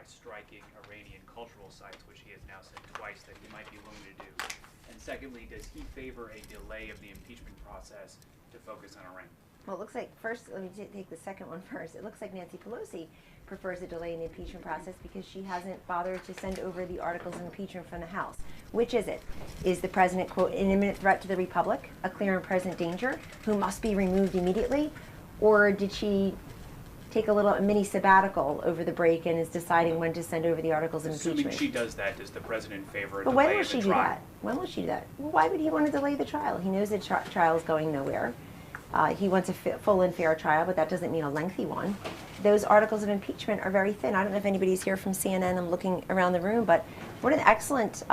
striking Iranian cultural sites, which he has now said twice that he might be willing to do? And secondly, does he favor a delay of the impeachment process to focus on Iran? Well, it looks like, first, let me take the second one first. It looks like Nancy Pelosi prefers a delay in the impeachment process because she hasn't bothered to send over the articles of impeachment from the House. Which is it? Is the president, quote, an imminent threat to the republic, a clear and present danger, who must be removed immediately? Or did she take a mini sabbatical over the break and is deciding when to send over the articles of impeachment? Assuming she does that, does the president favor a But delay when will of the she do trial? that? When will she do that? Well, why would he want to delay the trial? He knows the trial is going nowhere. He wants a full and fair trial, but that doesn't mean a lengthy one. Those articles of impeachment are very thin. I don't know if anybody's here from CNN. I'm looking around the room, but what an excellent,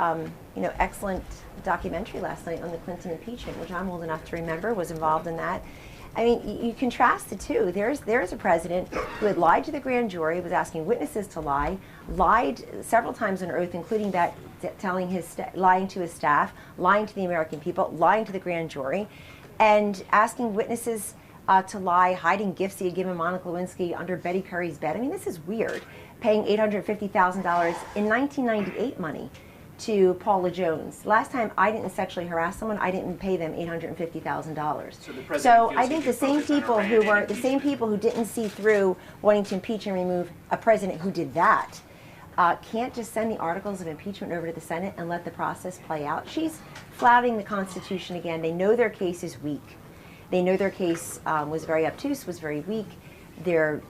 excellent documentary last night on the Clinton impeachment, which I'm old enough to remember, was involved in that. I mean, you contrast the two. There's a president who had lied to the grand jury, was asking witnesses to lie, lied several times on oath, including that lying to his staff, lying to the American people, lying to the grand jury, and asking witnesses to lie, hiding gifts he had given Monica Lewinsky under Betty Curry's bed. I mean, this is weird. Paying $850,000 in 1998 money to Paula Jones. Last time I didn't sexually harass someone, I didn't pay them $850,000. So I think the same people who didn't see through wanting to impeach and remove a president who did that can't just send the articles of impeachment over to the Senate and let the process play out. She's flouting the Constitution again. They know their case is weak. They know their case was very obtuse, was very weak. They're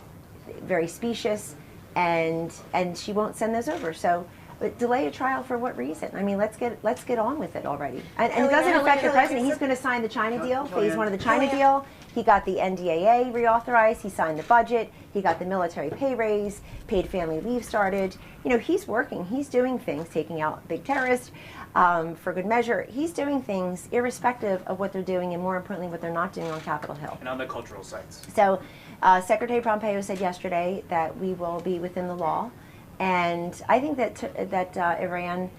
very specious, and she won't send those over. So, but delay a trial for what reason? I mean, let's get on with it already. And it doesn't affect the president. He's going to sign the China deal, phase one of the China deal. He got the NDAA reauthorized. He signed the budget. He got the military pay raise. Paid family leave started. You know, he's working. He's doing things, taking out big terrorists for good measure. He's doing things irrespective of what they're doing, and more importantly, what they're not doing on Capitol Hill. And on the cultural sites. So, Secretary Pompeo said yesterday that we will be within the law, and I think that Iran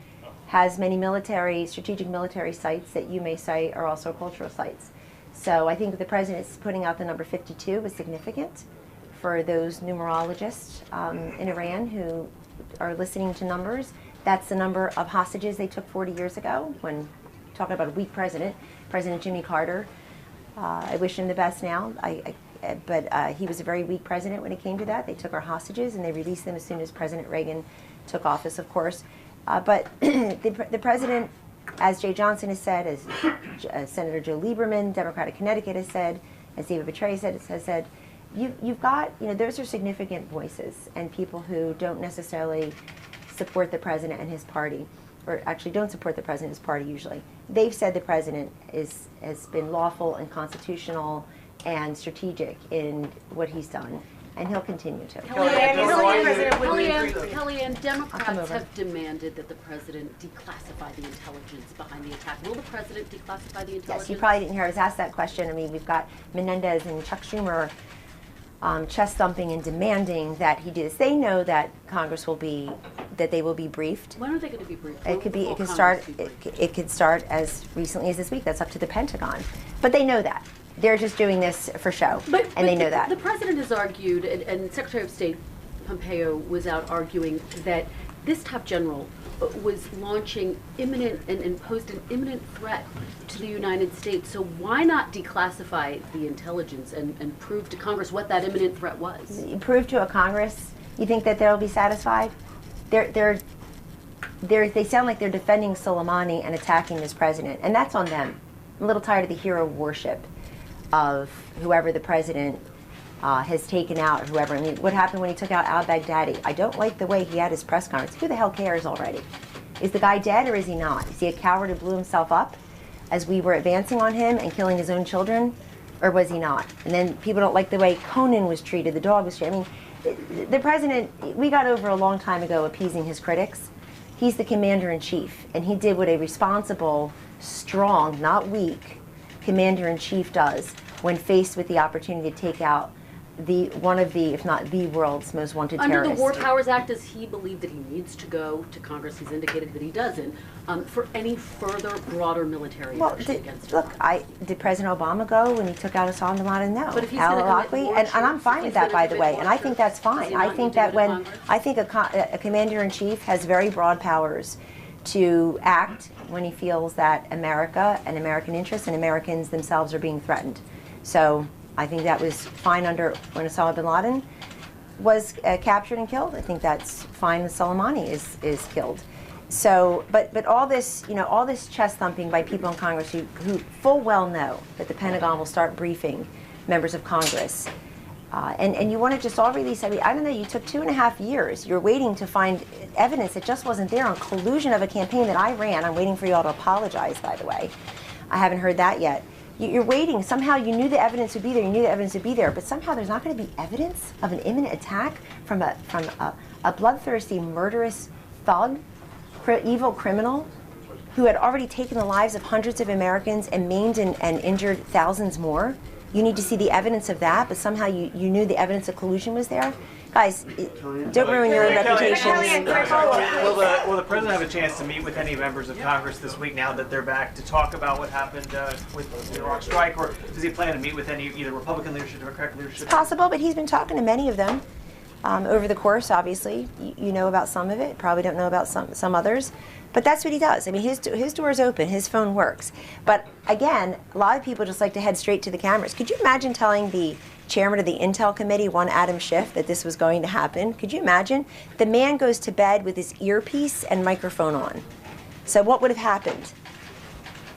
has many strategic military sites that you may say are also cultural sites. So I think the president's putting out the number 52 is significant for those numerologists in Iran who are listening to numbers. That's the number of hostages they took 40 years ago when talking about a weak president, President Jimmy Carter. I wish him the best now, but he was a very weak president when it came to that. They took our hostages and they released them as soon as President Reagan took office, of course. But the president, as Jay Johnson has said, as Senator Joe Lieberman, Democratic Connecticut, has said, as David Petraeus has said, you've got, those are significant voices and people who don't necessarily support the president and his party, or actually don't support the president and his party usually. They've said the president has been lawful and constitutional and strategic in what he's done, and he'll continue to. Kellyanne, Democrats have demanded that the president declassify the intelligence behind the attack. Will the president declassify the intelligence? Yes, you probably didn't hear I was asked that question. I mean, we've got Menendez and Chuck Schumer chest thumping and demanding that he do this. They know that Congress will be, that they will be briefed. When are they going to be briefed? It could start as recently as this week. That's up to the Pentagon. But they know that. They're just doing this for show, and they know that. The president has argued, and Secretary of State Pompeo was out arguing that this top general was launching imminent and posed an imminent threat to the United States. So why not declassify the intelligence and prove to Congress what that imminent threat was? Prove to a Congress? You think that they'll be satisfied? They sound like they're defending Soleimani and attacking this president, and that's on them. I'm a little tired of the hero worship of whoever the president has taken out, whoever. I mean, what happened when he took out al-Baghdadi? I don't like the way he had his press conference. Who the hell cares already? Is the guy dead or is he not? Is he a coward who blew himself up as we were advancing on him and killing his own children? Or was he not? And then people don't like the way Conan was treated, the dog was treated. I mean, the president, we got over a long time ago appeasing his critics. He's the commander-in-chief, and he did what a responsible, strong, not weak, commander-in-chief does when faced with the opportunity to take out one of the, if not the world's most wanted Under terrorists. the War Powers Act, does he believe that he needs to go to Congress? He's indicated that he doesn't, for any further broader military action against him. Look, did President Obama go when he took out Osama bin Laden? No. But if he's gonna commit more and I'm troops, fine if with he's that, by gonna the way, commit and more I think that's troops, does fine. he I not think need to that go to when, Congress? I think a commander-in-chief has very broad powers to act when he feels that America and American interests and Americans themselves are being threatened. So I think that was fine under when Osama bin Laden was captured and killed. I think that's fine when Soleimani is killed. So, but all this, all this chest thumping by people in Congress who full well know that the Pentagon will start briefing members of Congress. And you want to just all release, I don't know, you took 2.5 years. You're waiting to find evidence that just wasn't there on collusion of a campaign that I ran. I'm waiting for you all to apologize, by the way. I haven't heard that yet. You're waiting. Somehow you knew the evidence would be there. You knew the evidence would be there. But somehow there's not going to be evidence of an imminent attack from a bloodthirsty, murderous thug, evil criminal who had already taken the lives of hundreds of Americans and maimed and injured thousands more. You need to see the evidence of that, but somehow you knew the evidence of collusion was there. Guys, don't ruin your own reputation. Will the president have a chance to meet with any members of Congress this week now that they're back to talk about what happened with the Iraq strike, or does he plan to meet with any either Republican leadership or Democratic leadership? It's possible, but he's been talking to many of them over the course, obviously. You know about some of it, probably don't know about some others. But that's what he does. I mean, his door's open, his phone works. But again, a lot of people just like to head straight to the cameras. Could you imagine telling the chairman of the Intel Committee, one Adam Schiff, that this was going to happen? Could you imagine? The man goes to bed with his earpiece and microphone on. So what would have happened?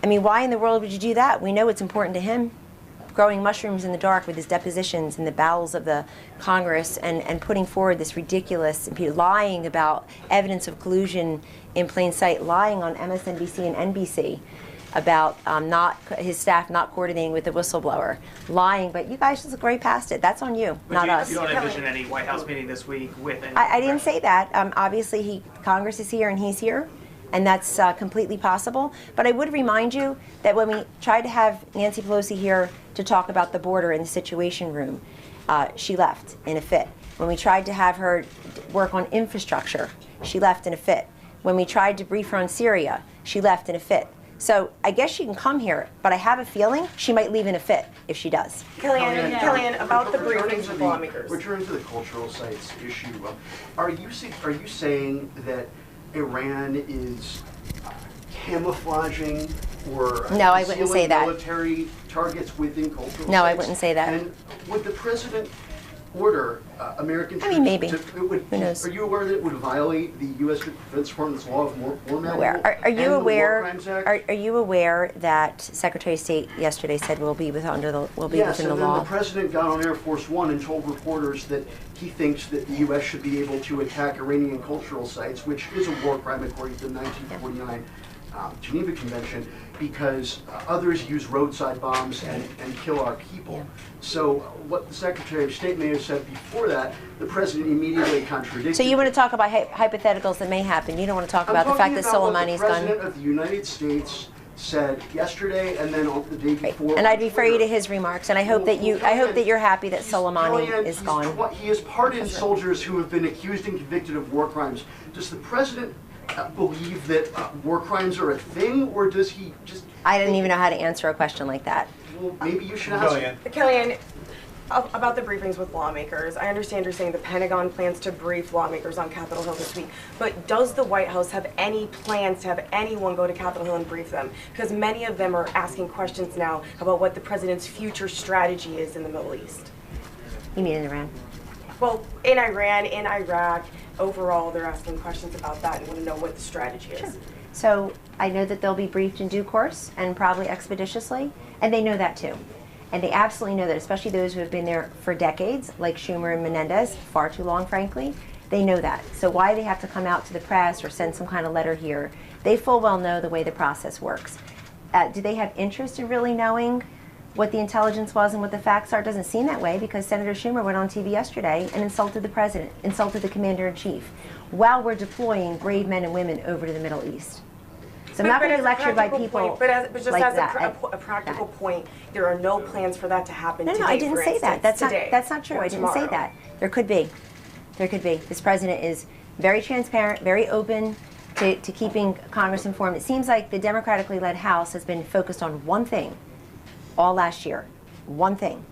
I mean, why in the world would you do that? We know it's important to him. Growing mushrooms in the dark with his depositions in the bowels of the Congress and putting forward this ridiculous, lying about evidence of collusion in plain sight, lying on MSNBC and NBC about his staff not coordinating with the whistleblower, lying, but you guys just look right past it. That's on you, not us. You don't envision any White House meeting this week with any... I didn't say that. Obviously, Congress is here and he's here, and that's completely possible. But I would remind you that when we tried to have Nancy Pelosi here to talk about the border in the Situation Room, she left in a fit. When we tried to have her work on infrastructure, she left in a fit. When we tried to brief her on Syria, she left in a fit. So I guess she can come here, but I have a feeling she might leave in a fit if she does. Kellyanne, about the briefings with lawmakers. Returning to the cultural sites issue, are you saying that Iran is camouflaging or No, I wouldn't say that. military targets within cultural No, sites? I wouldn't say that. And would the president order American troops? I mean, maybe. Who knows? Are you aware that it would violate the U.S. Defense Department's law of war manual? Are you and the aware? War Crimes Act? Are you aware that Secretary of State yesterday said we'll be within the Yes, law? and then the president got on Air Force One and told reporters that he thinks that the U.S. should be able to attack Iranian cultural sites, which is a war crime according to the 1949 Geneva Convention, because others use roadside bombs and kill our people. So what the Secretary of State may have said before that, the president immediately contradicted. So you want to talk about hypotheticals that may happen. You don't want to talk about the fact that Soleimani's the gone. President of the United States said yesterday and then on the day before. And I'd refer you to his remarks, and I hope that you're happy that Soleimani is gone. He has pardoned soldiers who have been accused and convicted of war crimes. Does the president believe that war crimes are a thing, or does he just... I didn't even know how to answer a question like that. Well, maybe you should ask. Kellyanne, about the briefings with lawmakers, I understand you're saying the Pentagon plans to brief lawmakers on Capitol Hill this week, but does the White House have any plans to have anyone go to Capitol Hill and brief them? Because many of them are asking questions now about what the president's future strategy is in the Middle East. You mean in Iran? Well, in Iran, in Iraq, overall, they're asking questions about that and want to know what the strategy is. Sure. So I know that they'll be briefed in due course and probably expeditiously, and they know that too. And they absolutely know that, especially those who have been there for decades, like Schumer and Menendez, far too long, frankly. They know that. So why they have to come out to the press or send some kind of letter here, they full well know the way the process works. Do they have interest in really knowing what the intelligence was and what the facts are? It doesn't seem that way, because Senator Schumer went on TV yesterday and insulted the president, insulted the commander-in-chief, while we're deploying brave men and women over to the Middle East. So I'm not But going to be as a lectured by practical people point, but just like as that. a practical point, there are no plans for that to happen No, today, I didn't for say that. instance, That's not true. or I didn't say tomorrow. that. There could be. There could be. This president is very transparent, very open to keeping Congress informed. It seems like the democratically led House has been focused on one thing all last year. One thing.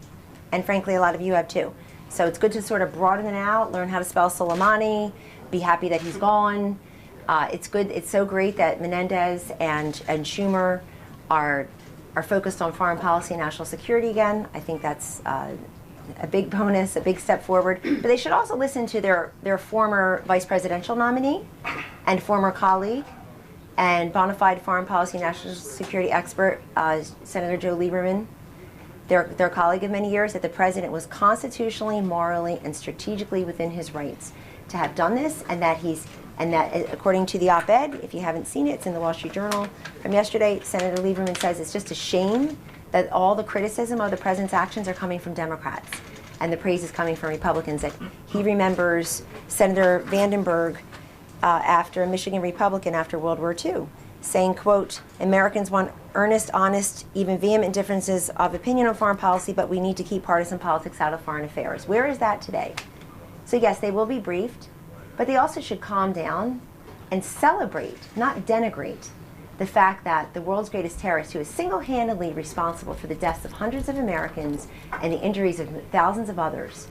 And frankly, a lot of you have too. So it's good to sort of broaden it out, learn how to spell Soleimani, be happy that he's gone. It's good. It's so great that Menendez and Schumer are focused on foreign policy and national security again. I think that's a big bonus, a big step forward. But they should also listen to their former vice presidential nominee and former colleague and bona fide foreign policy and national security expert, Senator Joe Lieberman, their colleague of many years, that the president was constitutionally, morally, and strategically within his rights to have done this, and that according to the op-ed, if you haven't seen it, it's in the Wall Street Journal from yesterday, Senator Lieberman says it's just a shame that all the criticism of the president's actions are coming from Democrats and the praise is coming from Republicans. That he remembers Senator Vandenberg, after a Michigan Republican after World War II, saying, quote, "Americans want earnest, honest, even vehement differences of opinion on foreign policy, but we need to keep partisan politics out of foreign affairs." Where is that today? So yes, they will be briefed, but they also should calm down and celebrate, not denigrate, the fact that the world's greatest terrorist, who is single-handedly responsible for the deaths of hundreds of Americans and the injuries of thousands of others,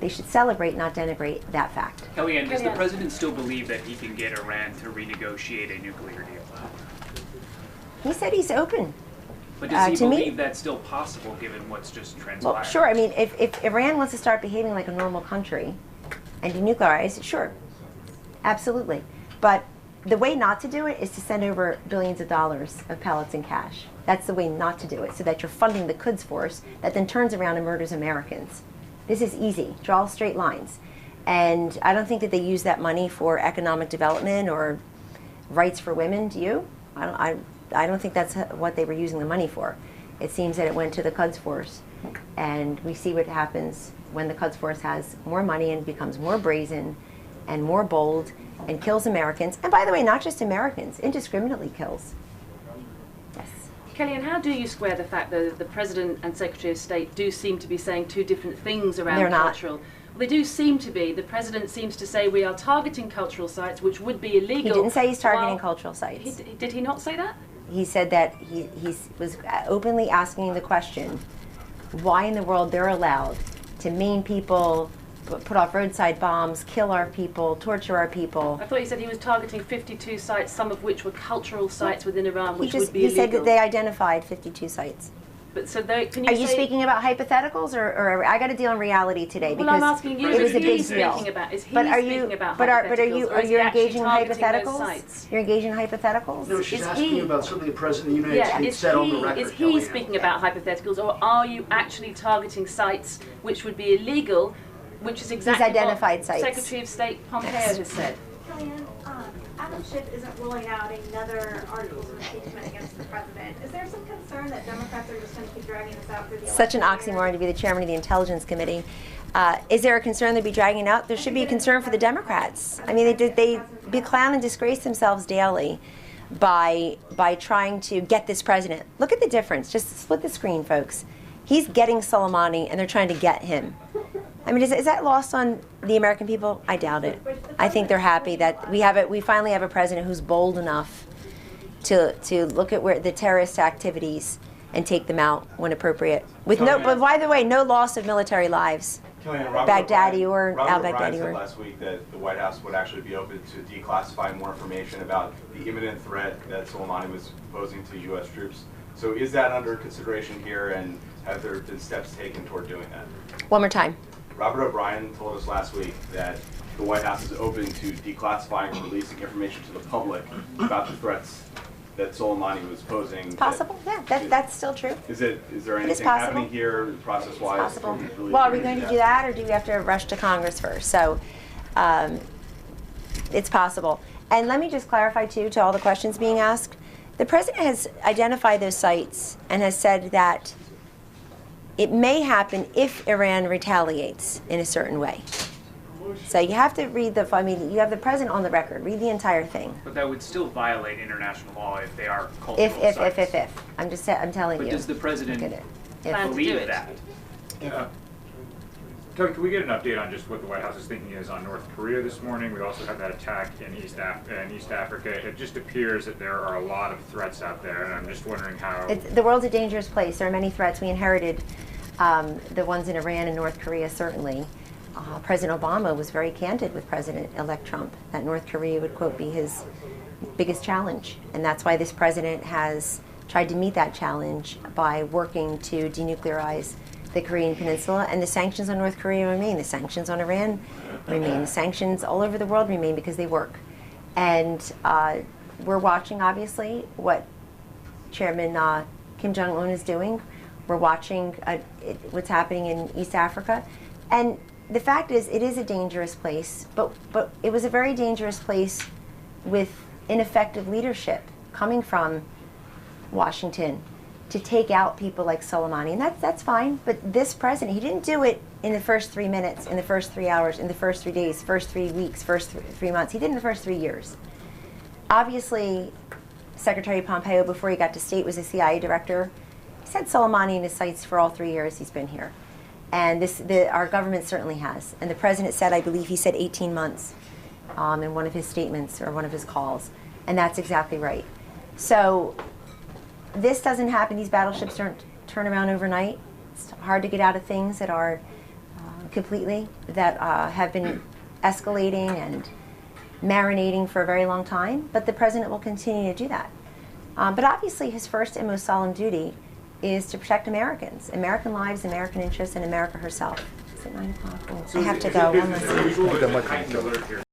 they should celebrate, not denigrate that fact. Kellyanne, does the president still believe that he can get Iran to renegotiate a nuclear deal? He said he's open. But does he to me- believe that's still possible given what's just transpired? Well, sure. I mean, if Iran wants to start behaving like a normal country and denuclearize, sure, absolutely. But the way not to do it is to send over billions of dollars of pellets and cash. That's the way not to do it, so that you're funding the Quds Force that then turns around and murders Americans. This is easy. Draw straight lines. And I don't think that they use that money for economic development or rights for women. Do you? I don't think that's what they were using the money for. It seems that it went to the Quds Force. And we see what happens when the Quds Force has more money and becomes more brazen and more bold and kills Americans. And by the way, not just Americans, indiscriminately kills. Yes. Kellyanne, how do you square the fact that the President and Secretary of State do seem to be saying two different things around They're not. cultural? Well, they do seem to be. The President seems to say we are targeting cultural sites, which would be illegal. He didn't say he's targeting while- cultural sites. Did he not say that? He said that he was openly asking the question, why in the world they're allowed to maim people, put off roadside bombs, kill our people, torture our people. I thought he said he was targeting 52 sites, some of which were cultural sites within Iran, which would be He illegal. said that they identified 52 sites. But so they, can you Are you say, speaking about hypotheticals, or I got to deal in reality today Well, because I'm asking you, it was is a he big deal. speaking about? Is he But are speaking you? about But are hypotheticals, you? or Are is you he actually engaging in targeting those hypotheticals? sites? You're engaging in hypotheticals. No, she's Is asking he- about something the President of the United Yeah, States is said on the record. he Kellyanne. speaking about hypotheticals, or are you actually targeting sites which would be illegal, which is exactly identified what sites. Secretary of State Pompeo Yes. has said? Kellyanne, Adam Schiff isn't ruling out another articles of impeachment against the president. Is there some concern that Democrats are just going to keep dragging this out through the Such an election year? oxymoron to be the chairman of the Intelligence Committee. Is there a concern they'd be dragging it out? There should be a concern for the Democrats. I mean, they clown and disgrace themselves daily by trying to get this president. Look at the difference. Just split the screen, folks. He's getting Soleimani, and they're trying to get him. I mean, is that lost on the American people? I doubt it. I think they're happy that we finally have a president who's bold enough to look at where the terrorist activities and take them out when appropriate. But by the way, no loss of military lives. Kellyanne, Baghdadi or Robert al-Baghdadi O'Brien or- said last week that the White House would actually be open to declassifying more information about the imminent threat that Soleimani was posing to U.S. troops. So is that under consideration here, and have there been steps taken toward doing that? One more time. Robert O'Brien told us last week that the White House is open to declassifying and releasing information to the public about the threats that Soleimani was posing. It's possible. Yeah, that's still true. Is there It is anything possible. happening here process-wise? It's possible. Well, are we going to do that, or do we have to rush to Congress first? So it's possible. And let me just clarify, too, to all the questions being asked. The president has identified those sites and has said that it may happen if Iran retaliates in a certain way. So you have to read the, I mean, you have the president on the record. Read the entire thing. But that would still violate international law if they are cultural sites. If. I'm telling But you. does the president Look at it. Plan to do believe it. that? Kelly, can we get an update on just what the White House's thinking is on North Korea this morning? We also had that attack in East Africa. It just appears that there are a lot of threats out there, and I'm just wondering how... The world's a dangerous place. There are many threats. We inherited the ones in Iran and North Korea, certainly. President Obama was very candid with President-elect Trump that North Korea would, quote, be his biggest challenge. And that's why this president has tried to meet that challenge by working to denuclearize the Korean Peninsula, and the sanctions on North Korea remain. The sanctions on Iran remain. The sanctions all over the world remain because they work. And we're watching, obviously, what Chairman Kim Jong-un is doing. We're watching what's happening in East Africa. And the fact is, it is a dangerous place, but it was a very dangerous place with ineffective leadership coming from Washington to take out people like Soleimani, and that's fine. But this president, he didn't do it in the first 3 minutes, in the first 3 hours, in the first 3 days, first 3 weeks, first 3 months. He did it in the first 3 years. Obviously, Secretary Pompeo, before he got to state, was a CIA director. He's had Soleimani in his sights for all 3 years he's been here. And our government certainly has. And the president said, I believe he said 18 months in one of his statements or one of his calls. And that's exactly right. So this doesn't happen. These battleships don't turn around overnight. It's hard to get out of things that are have been escalating and marinating for a very long time. But the president will continue to do that. But obviously his first and most solemn duty is to protect Americans, American lives, American interests, and America herself. Is it 9 o'clock? I have to go. One last thing.